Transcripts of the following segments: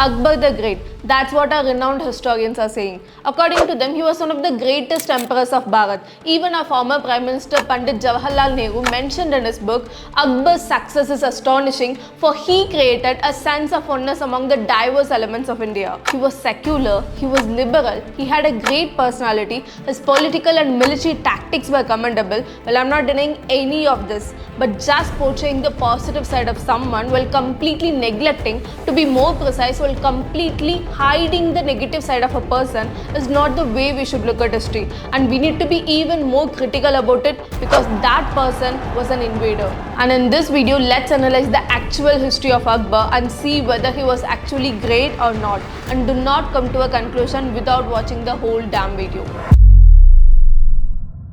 Akbar the Great. That's what our renowned historians are saying. According to them, he was one of the greatest emperors of Bharat. Even our former Prime Minister Pandit Jawaharlal Nehru mentioned in his book, Akbar's success is astonishing, for he created a sense of oneness among the diverse elements of India. He was secular, he was liberal, he had a great personality, his political and military tactics were commendable. Well, I'm not denying any of this, but just portraying the positive side of someone while completely neglecting, to be more precise, while completely hiding the negative side of a person is not the way we should look at history, and we need to be even more critical about it because that person was an invader. And in this video, let's analyze the actual history of Akbar and see whether he was actually great or not, and do not come to a conclusion without watching the whole damn video.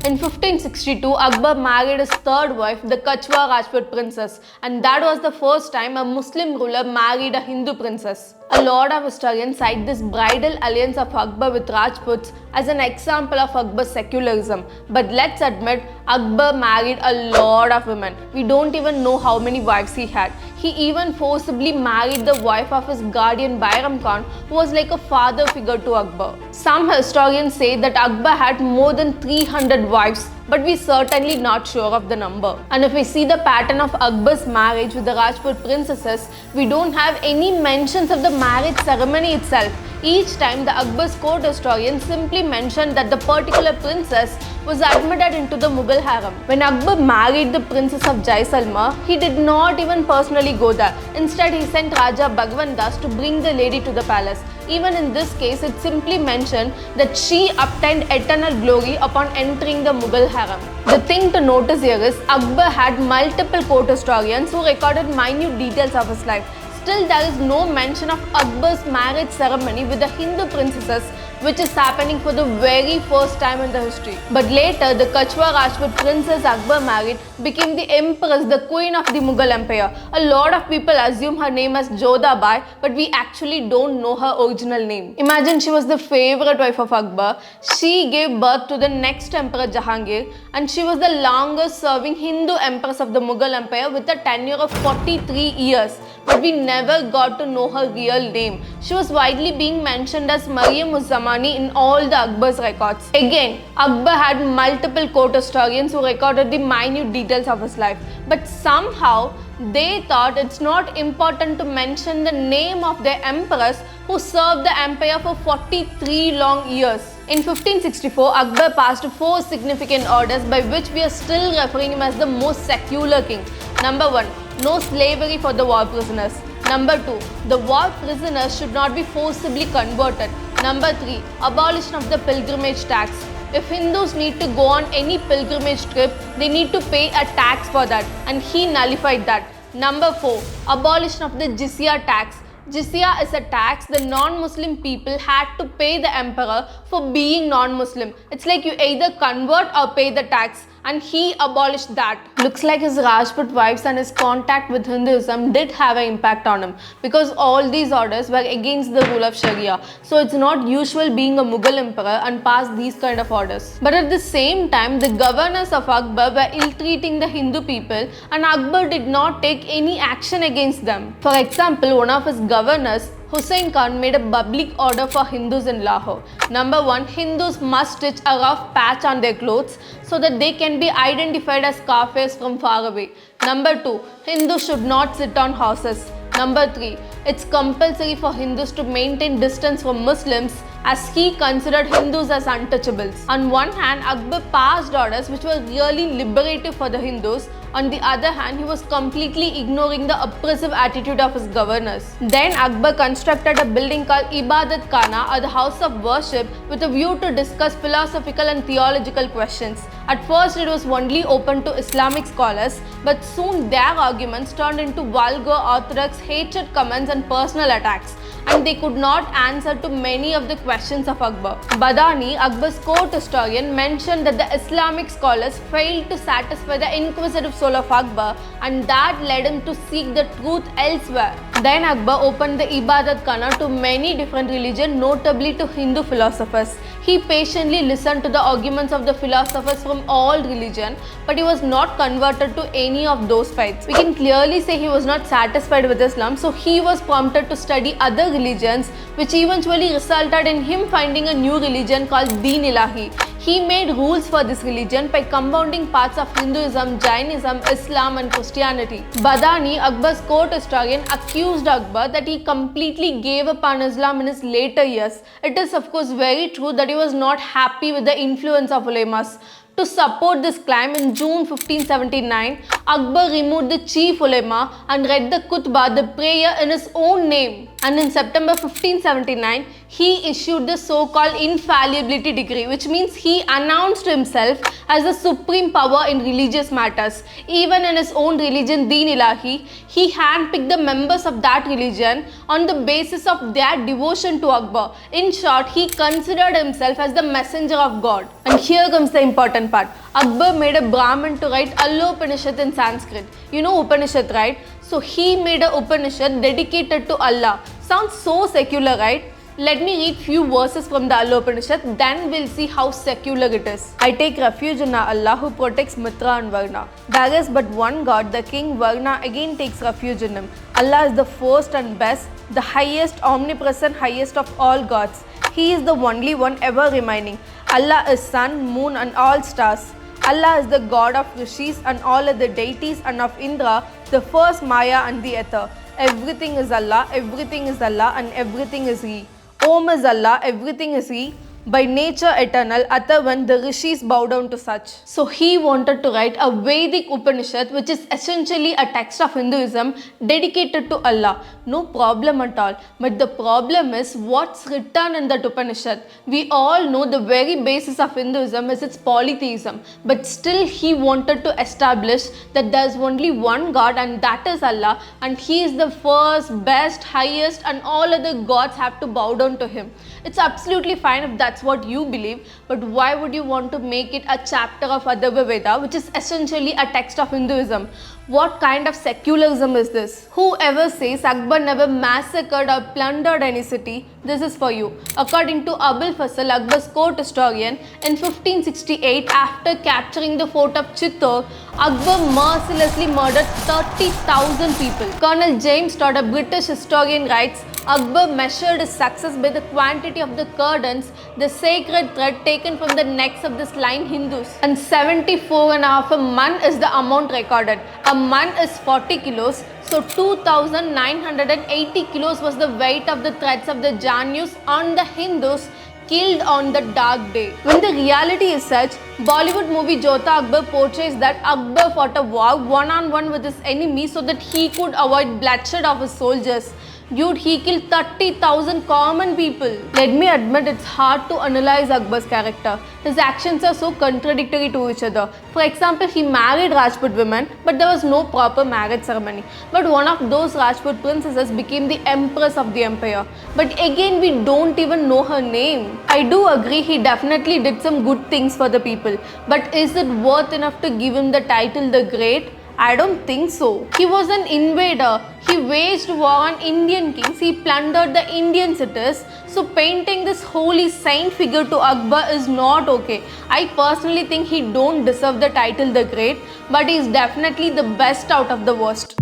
In 1562, Akbar married his third wife, the Kachwa Rajput princess, and that was the first time a Muslim ruler married a Hindu princess. A lot of historians cite this bridal alliance of Akbar with Rajputs as an example of Akbar's secularism. But let's admit, Akbar married a lot of women. We don't even know how many wives he had. He even forcibly married the wife of his guardian Bairam Khan, who was like a father figure to Akbar. Some historians say that Akbar had more than 300 wives, but we're certainly not sure of the number. And if we see the pattern of Akbar's marriage with the Rajput princesses, we don't have any mentions of the marriage ceremony itself. Each time the Akbar's court historians simply mentioned that the particular princess was admitted into the Mughal harem. When Akbar married the princess of Jaisalmer, he did not even personally go there. Instead, he sent Raja Bhagwan Das to bring the lady to the palace. Even in this case, it simply mentioned that she obtained eternal glory upon entering the Mughal harem. The thing to notice here is Akbar had multiple court historians who recorded minute details of his life. Still, there is no mention of Akbar's marriage ceremony with the Hindu princesses, which is happening for the very first time in the history. But later, the Kachwa Rajput princess Akbar married became the empress, the queen of the Mughal Empire. A lot of people assume her name as Jodhabai, but we actually don't know her original name. Imagine she was the favorite wife of Akbar. She gave birth to the next emperor Jahangir, and she was the longest serving Hindu empress of the Mughal Empire with a tenure of 43 years. But we never got to know her real name. She was widely being mentioned as Mariam-uz-Zamani in all the Akbar's records. Again, Akbar had multiple court historians who recorded the minute details of his life. But somehow, they thought it's not important to mention the name of their empress who served the empire for 43 long years. In 1564, Akbar passed 4 significant orders by which we are still referring him as the most secular king. Number 1. No slavery for the war prisoners. Number 2. The war prisoners should not be forcibly converted. Number 3. Abolition of the pilgrimage tax. If Hindus need to go on any pilgrimage trip, they need to pay a tax for that, and he nullified that. Number 4. Abolition of the jizya tax. Jizya is a tax the non-Muslim people had to pay the emperor for being non-Muslim. It's like you either convert or pay the tax, and he abolished that. Looks like his Rajput wives and his contact with Hinduism did have an impact on him, because all these orders were against the rule of Sharia. So it's not usual being a Mughal emperor and pass these kind of orders. But at the same time, the governors of Akbar were ill-treating the Hindu people, and Akbar did not take any action against them. For example, one of his governors, Hussain Khan, made a public order for Hindus in Lahore. Number 1. Hindus must stitch a rough patch on their clothes so that they can be identified as Kafirs from far away. Number 2. Hindus should not sit on horses. Number 3. It's compulsory for Hindus to maintain distance from Muslims, as he considered Hindus as untouchables. On one hand, Akbar passed orders which were really liberative for the Hindus. On the other hand, he was completely ignoring the oppressive attitude of his governors. Then Akbar constructed a building called Ibadat Khana, or the house of worship, with a view to discuss philosophical and theological questions. At first, it was only open to Islamic scholars, but soon their arguments turned into vulgar, orthodox, hatred comments and personal attacks, and they could not answer to many of the questions of Akbar. Badani, Akbar's court historian, mentioned that the Islamic scholars failed to satisfy the inquisitive soul of Akbar, and that led him to seek the truth elsewhere. Then Akbar opened the Ibadat Khana to many different religions, notably to Hindu philosophers. He patiently listened to the arguments of the philosophers from all religions, but he was not converted to any of those faiths. We can clearly say he was not satisfied with Islam, so he was prompted to study other religions, which eventually resulted in him finding a new religion called Deen Ilahi. He made rules for this religion by compounding parts of Hinduism, Jainism, Islam and Christianity. Badani, Akbar's court historian, accused Akbar that he completely gave up on Islam in his later years. It is of course very true that he was not happy with the influence of ulemas. To support this claim, in June 1579, Akbar removed the chief ulema and read the khutbah, the prayer, in his own name. And in September 1579, he issued the so-called infallibility decree, which means he announced himself as the supreme power in religious matters. Even in his own religion, Deen Ilahi, he handpicked the members of that religion on the basis of their devotion to Akbar. In short, he considered himself as the messenger of God. And here comes the important part. Akbar made a Brahmin to write Allah Upanishad in Sanskrit. You know Upanishad, right? So he made a Upanishad dedicated to Allah. Sounds so secular, right? Let me read few verses from the Allah Upanishad, then we'll see how secular it is. I take refuge in Allah who protects Mitra and Varna. There is but one God, the king. Varna again takes refuge in him. Allah is the first and best, the highest, omnipresent, highest of all gods. He is the only one ever remaining. Allah is sun, moon and all stars. Allah is the god of rishis and all other deities and of Indra, the first Maya and the ether. Everything is Allah and everything is He. Om is Allah, everything is He. By nature eternal, Atavan, the rishis bow down to such. So he wanted to write a Vedic Upanishad, which is essentially a text of Hinduism dedicated to Allah. No problem at all. But the problem is what's written in that Upanishad. We all know the very basis of Hinduism is its polytheism. But still he wanted to establish that there's only one God and that is Allah. And He is the first, best, highest and all other gods have to bow down to Him. It's absolutely fine if that's what you believe, but why would you want to make it a chapter of Adharva Veda, which is essentially a text of Hinduism? What kind of secularism is this? Whoever says Akbar never massacred or plundered any city, this is for you. According to Abul Fasal, Akbar's court historian, in 1568, after capturing the fort of Chittor, Akbar mercilessly murdered 30,000 people. Colonel James Todd, a British historian, writes, Akbar measured his success by the quantity of the cordons, the sacred thread taken from the necks of the slain Hindus. And 74.5 a man is the amount recorded. A man is 40 kilos. So 2,980 kilos was the weight of the threads of the Janus on the Hindus killed on the dark day. When the reality is such, Bollywood movie Jota Akbar portrays that Akbar fought a war one-on-one with his enemy so that he could avoid bloodshed of his soldiers. Dude, he killed 30,000 common people. Let me admit it's hard to analyze Akbar's character. His actions are so contradictory to each other. For example, he married Rajput women, but there was no proper marriage ceremony. But one of those Rajput princesses became the empress of the empire. But again, we don't even know her name. I do agree he definitely did some good things for the people. But is it worth enough to give him the title the Great? I don't think so. He was an invader. He waged war on Indian kings. He plundered the Indian cities. So painting this holy saint figure to Akbar is not okay. I personally think he don't deserve the title the Great, but he is definitely the best out of the worst.